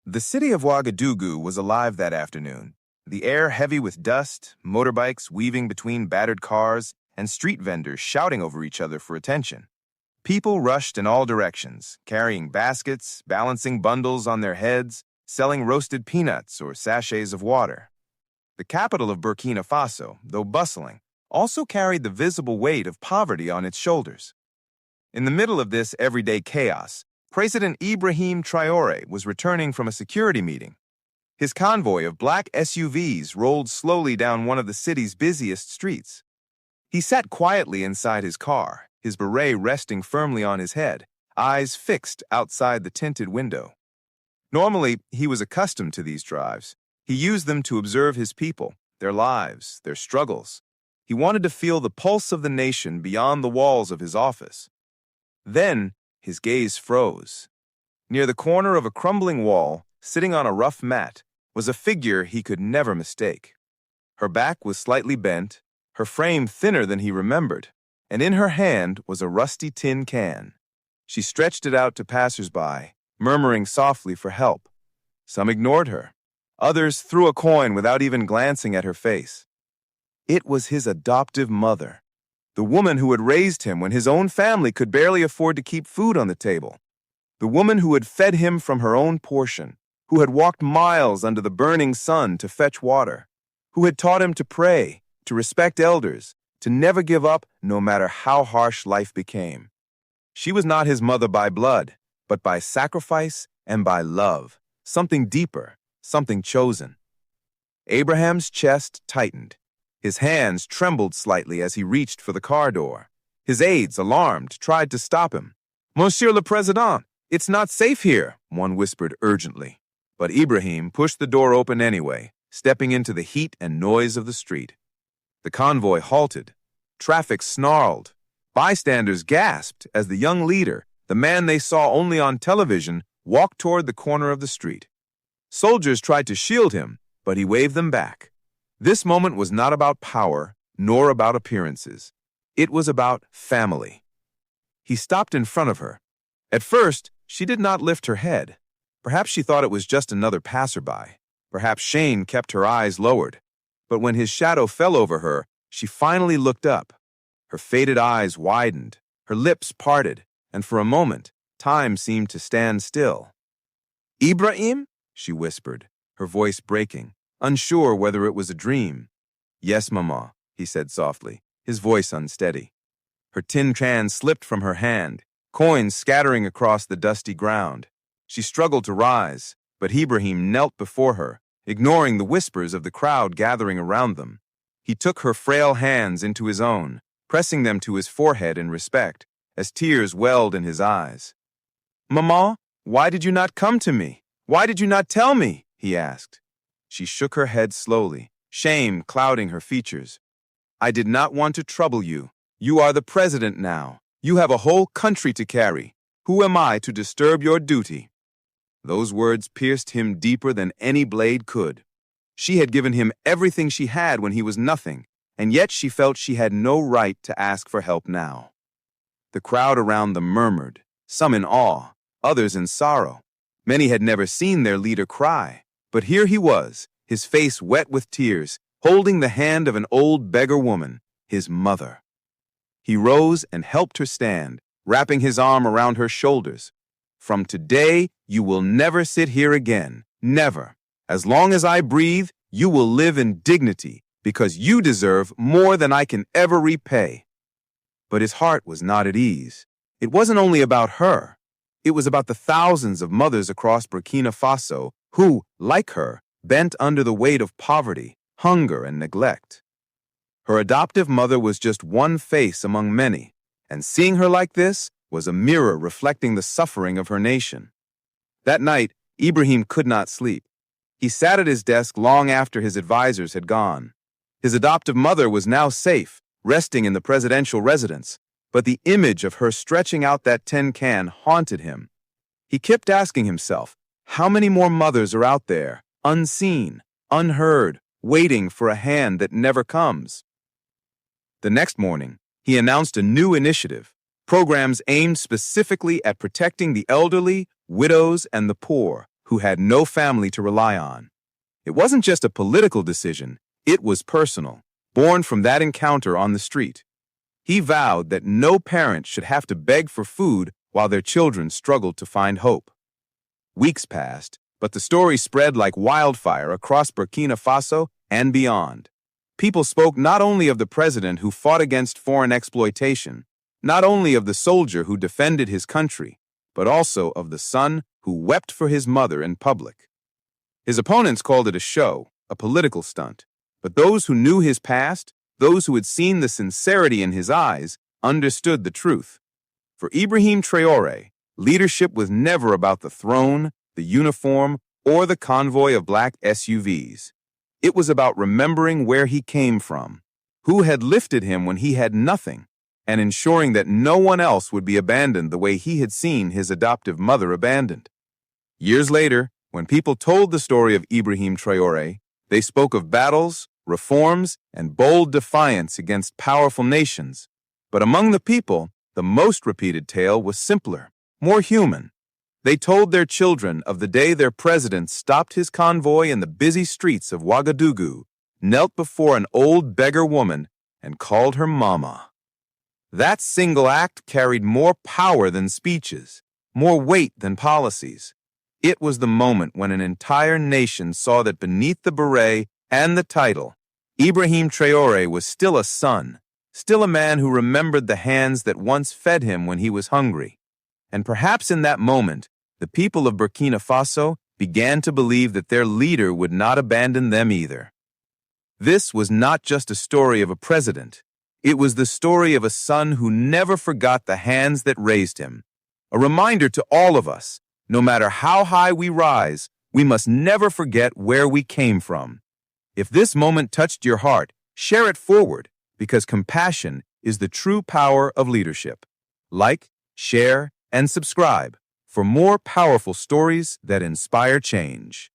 The city of Ouagadougou was alive that afternoon, the air heavy with dust, motorbikes weaving between battered cars, and street vendors shouting over each other for attention. People rushed in all directions, carrying baskets, balancing bundles on their heads, selling roasted peanuts or sachets of water. The capital of Burkina Faso, though bustling, also carried the visible weight of poverty on its shoulders. In the middle of this everyday chaos, President Ibrahim Traoré was returning from a security meeting. His convoy of black SUVs rolled slowly down one of the city's busiest streets. He sat quietly inside his car, his beret resting firmly on his head, eyes fixed outside the tinted window. Normally, he was accustomed to these drives. He used them to observe his people, their lives, their struggles. He wanted to feel the pulse of the nation beyond the walls of his office. Then, his gaze froze. Near the corner of a crumbling wall, sitting on a rough mat, was a figure he could never mistake. Her back was slightly bent, her frame thinner than he remembered, and in her hand was a rusty tin can. She stretched it out to passers-by, murmuring softly for help. Some ignored her. Others threw a coin without even glancing at her face. It was his adoptive mother, the woman who had raised him when his own family could barely afford to keep food on the table. The woman who had fed him from her own portion, who had walked miles under the burning sun to fetch water, who had taught him to pray, to respect elders, to never give up no matter how harsh life became. She was not his mother by blood, but by sacrifice and by love, something deeper, something chosen. Abraham's chest tightened. His hands trembled slightly as he reached for the car door. His aides, alarmed, tried to stop him. "Monsieur le Président, it's not safe here," one whispered urgently. But Ibrahim pushed the door open anyway, stepping into the heat and noise of the street. The convoy halted. Traffic snarled. Bystanders gasped as the young leader, the man they saw only on television, walked toward the corner of the street. Soldiers tried to shield him, but he waved them back. This moment was not about power, nor about appearances. It was about family. He stopped in front of her. At first, she did not lift her head. Perhaps she thought it was just another passerby. Perhaps shame kept her eyes lowered. But when his shadow fell over her, she finally looked up. Her faded eyes widened, her lips parted, and for a moment, time seemed to stand still. "Ibrahim?" she whispered, her voice breaking, unsure whether it was a dream. "Yes, Mama," he said softly, his voice unsteady. Her tin can slipped from her hand, coins scattering across the dusty ground. She struggled to rise, but Ibrahim knelt before her, ignoring the whispers of the crowd gathering around them. He took her frail hands into his own, pressing them to his forehead in respect, as tears welled in his eyes. "Mama, why did you not come to me? Why did you not tell me?" he asked. She shook her head slowly, shame clouding her features. "I did not want to trouble you. You are the president now. You have a whole country to carry. Who am I to disturb your duty?" Those words pierced him deeper than any blade could. She had given him everything she had when he was nothing, and yet she felt she had no right to ask for help now. The crowd around them murmured, some in awe, others in sorrow. Many had never seen their leader cry. But here he was, his face wet with tears, holding the hand of an old beggar woman, his mother. He rose and helped her stand, wrapping his arm around her shoulders. "From today, you will never sit here again. Never. As long as I breathe, you will live in dignity, because you deserve more than I can ever repay." But his heart was not at ease. It wasn't only about her. It was about the thousands of mothers across Burkina Faso who, like her, bent under the weight of poverty, hunger, and neglect. Her adoptive mother was just one face among many, and seeing her like this was a mirror reflecting the suffering of her nation. That night, Ibrahim could not sleep. He sat at his desk long after his advisors had gone. His adoptive mother was now safe, resting in the presidential residence, but the image of her stretching out that tin can haunted him. He kept asking himself, how many more mothers are out there, unseen, unheard, waiting for a hand that never comes? The next morning, he announced a new initiative, programs aimed specifically at protecting the elderly, widows, and the poor, who had no family to rely on. It wasn't just a political decision, it was personal, born from that encounter on the street. He vowed that no parent should have to beg for food while their children struggled to find hope. Weeks passed, but the story spread like wildfire across Burkina Faso and beyond. People spoke not only of the president who fought against foreign exploitation, not only of the soldier who defended his country, but also of the son who wept for his mother in public. His opponents called it a show, a political stunt, but those who knew his past, those who had seen the sincerity in his eyes, understood the truth. For Ibrahim Traoré, leadership was never about the throne, the uniform, or the convoy of black SUVs. It was about remembering where he came from, who had lifted him when he had nothing, and ensuring that no one else would be abandoned the way he had seen his adoptive mother abandoned. Years later, when people told the story of Ibrahim Traoré, they spoke of battles, reforms, and bold defiance against powerful nations. But among the people, the most repeated tale was simpler, more human. They told their children of the day their president stopped his convoy in the busy streets of Ouagadougou, knelt before an old beggar woman, and called her mama. That single act carried more power than speeches, more weight than policies. It was the moment when an entire nation saw that beneath the beret and the title, Ibrahim Traoré was still a son, still a man who remembered the hands that once fed him when he was hungry. And perhaps in that moment, the people of Burkina Faso began to believe that their leader would not abandon them either. This was not just a story of a president. It was the story of a son who never forgot the hands that raised him. A reminder to all of us, no matter how high we rise, we must never forget where we came from. If this moment touched your heart, share it forward, because compassion is the true power of leadership. Like, share, and subscribe for more powerful stories that inspire change.